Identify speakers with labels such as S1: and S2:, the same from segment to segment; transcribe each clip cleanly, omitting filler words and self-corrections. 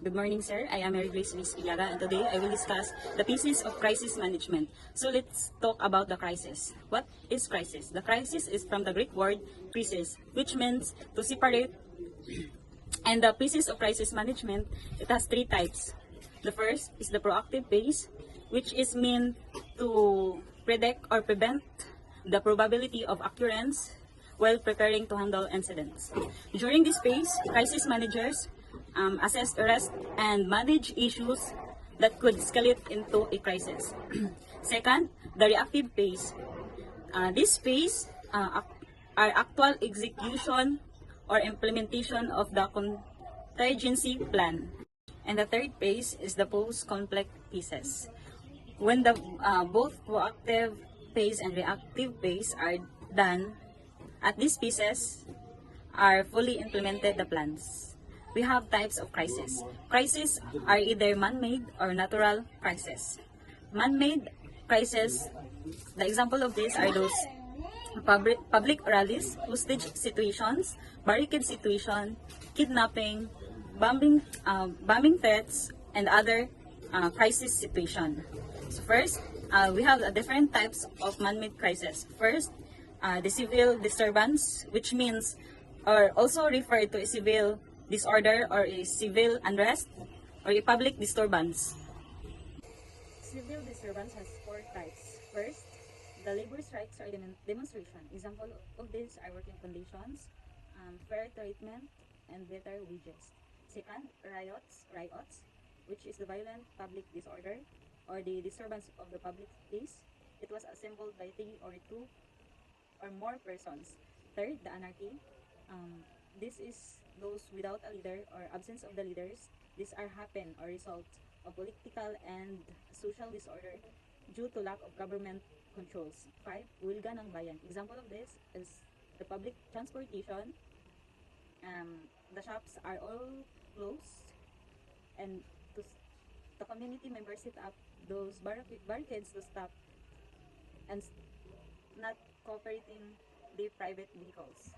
S1: Good morning, sir. I am Mary Grace Vispillaga, and today I will discuss the pieces of crisis management. So let's talk about the crisis. What is crisis? The crisis is from the Greek word krisis, which means to separate. And the pieces of crisis management, it has three types. The first is the proactive phase, which is meant to predict or prevent the probability of occurrence while preparing to handle incidents. During this phase, crisis managers assess, arrest, and manage issues that could escalate into a crisis. Second, the reactive phase. This phase are actual execution or implementation of the contingency plan. And the third phase is the post-conflict phases. When the both proactive phase and reactive phase are done, at these pieces are fully implemented the plans. We have types of crisis. Crises are either man-made or natural crisis. Man-made crisis, the example of these are those public rallies, hostage situations, barricade situation, kidnapping, bombing threats, and other crisis situation. So first, we have different types of man-made crisis. First, the civil disturbance, which means or also referred to a civil disorder or a civil unrest or a public disturbance. Civil disturbance has four types. First, the labor strikes or demonstration. Example of these are working conditions, fair treatment, and better wages. Second, riots, which is the violent public disorder or the disturbance of the public peace. It was assembled by 3 or 2 or more persons. Third, the anarchy. This is those without a leader or absence of the leaders. These are happen or result of political and social disorder due to lack of government controls. 5. Huelga ng bayan. Example of this is the public transportation. The shops are all closed, and the community members set up those barricades to stop and not cooperating the private vehicles.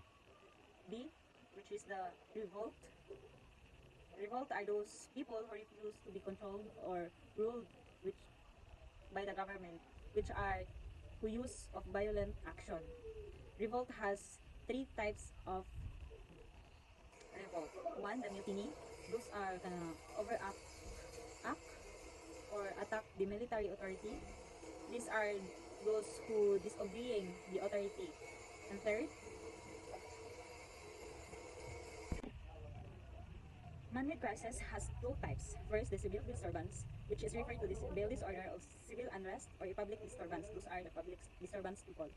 S1: B, which is the revolt. Revolt are those people who refuse to be controlled or ruled by the government, which are who use of violent action. Revolt has 3 types of revolt. 1, the mutiny. Those are the overact or attack the military authority. These are those who disobeying the authority. And third, man-made crisis has 2 types. First, the civil disturbance, which is referred to the civil disorder of civil unrest or a public disturbance. Those are the public disturbance people.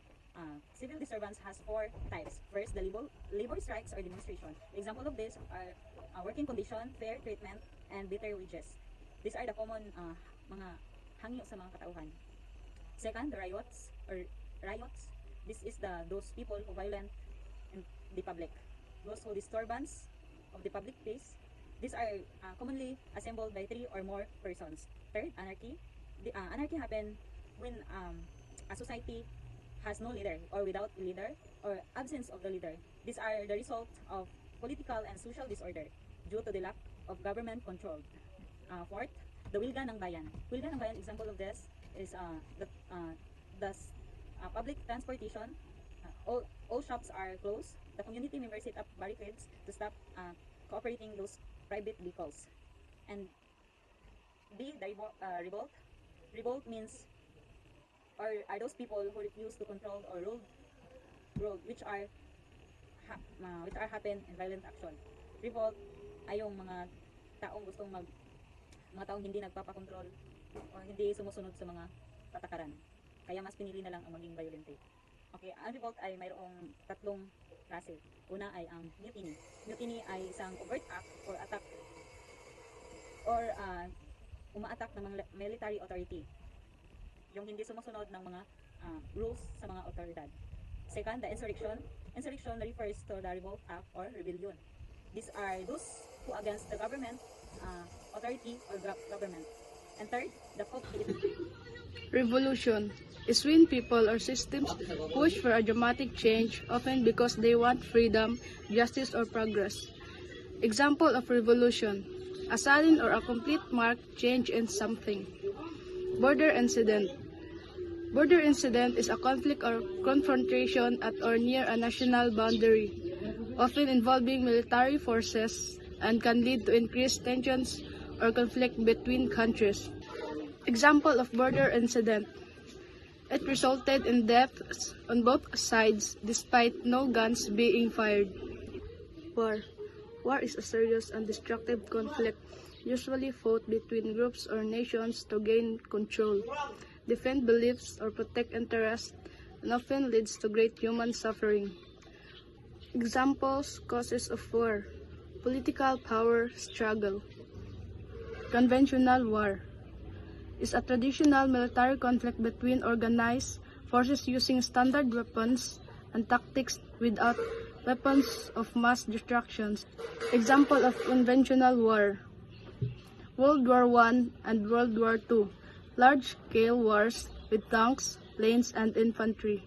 S1: Civil disturbance has 4 types. First, the labor strikes or demonstration. Example of this are working condition, fair treatment, and better wages. These are the common mga hangyo sa mga katauhan. Second, the riots. This is those people who violent in the public. Those who disturbance of the public peace. These are commonly assembled by 3 or more persons. Third, anarchy. The anarchy happen when a society has no leader or without a leader or absence of the leader. These are the result of political and social disorder due to the lack of government control. Fourth, the Huelga ng bayan. Huelga ng bayan, example of this is the public transportation. All shops are closed. The community members set up barricades to stop cooperating those private vehicles. And B, the revolt. Revolt means or are those people who refuse to control or rule which are happen in violent action. Revolt ay yung mga taong gustong mga taong hindi nagpapakontrol o hindi sumusunod sa mga patakaran. Kaya mas pinili na lang ang maging violente. Okay, ang revolt ay mayroong 3 klase. Una ay ang mutiny. Mutiny ay isang overt act or attack or uma-attack ng mga military authority. Yung hindi sumusunod ng mga rules sa mga otoridad. Second, the insurrection. Insurrection refers to the revolt act or rebellion. These are those who against the government, authority or government. And third, the coup d'etat.
S2: Revolution is when people or systems push for a dramatic change, often because they want freedom, justice, or progress. Example of revolution: a sudden or a complete marked change in something. Border incident. Border incident is a conflict or confrontation at or near a national boundary, often involving military forces, and can lead to increased tensions or conflict between countries. Example of border incident. It resulted in deaths on both sides despite no guns being fired. War. War is a serious and destructive conflict usually fought between groups or nations to gain control, defend beliefs, or protect interests, and often leads to great human suffering. Examples, causes of war. Political power struggle. Conventional war is a traditional military conflict between organized forces using standard weapons and tactics without weapons of mass destruction. Example of conventional war: World War I and World War II, large-scale wars with tanks, planes, and infantry.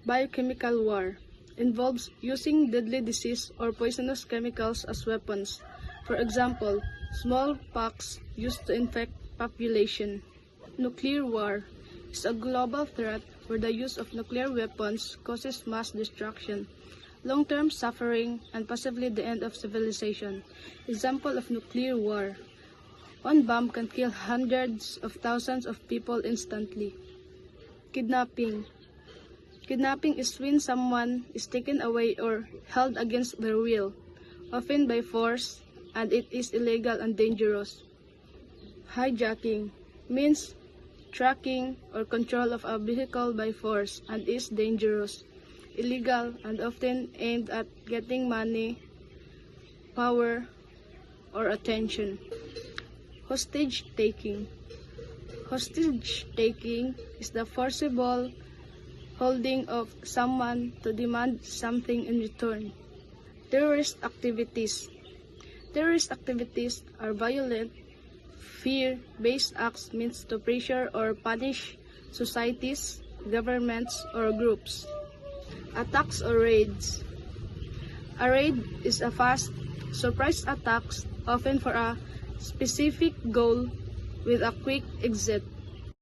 S2: Biochemical war involves using deadly disease or poisonous chemicals as weapons. For example, smallpox used to infect population. Nuclear war is a global threat where the use of nuclear weapons causes mass destruction, long-term suffering, and possibly the end of civilization. Example of nuclear war: one bomb can kill hundreds of thousands of people instantly. Kidnapping. Kidnapping is when someone is taken away or held against their will, often by force, and it is illegal and dangerous. Hijacking means tracking or control of a vehicle by force and is dangerous, illegal, and often aimed at getting money, power, or attention. Hostage taking. Hostage taking is the forcible holding of someone to demand something in return. Terrorist activities. Terrorist activities are violent, fear-based acts meant to pressure or punish societies, governments, or groups. Attacks or raids. A raid is a fast, surprise attack, often for a specific goal with a quick exit.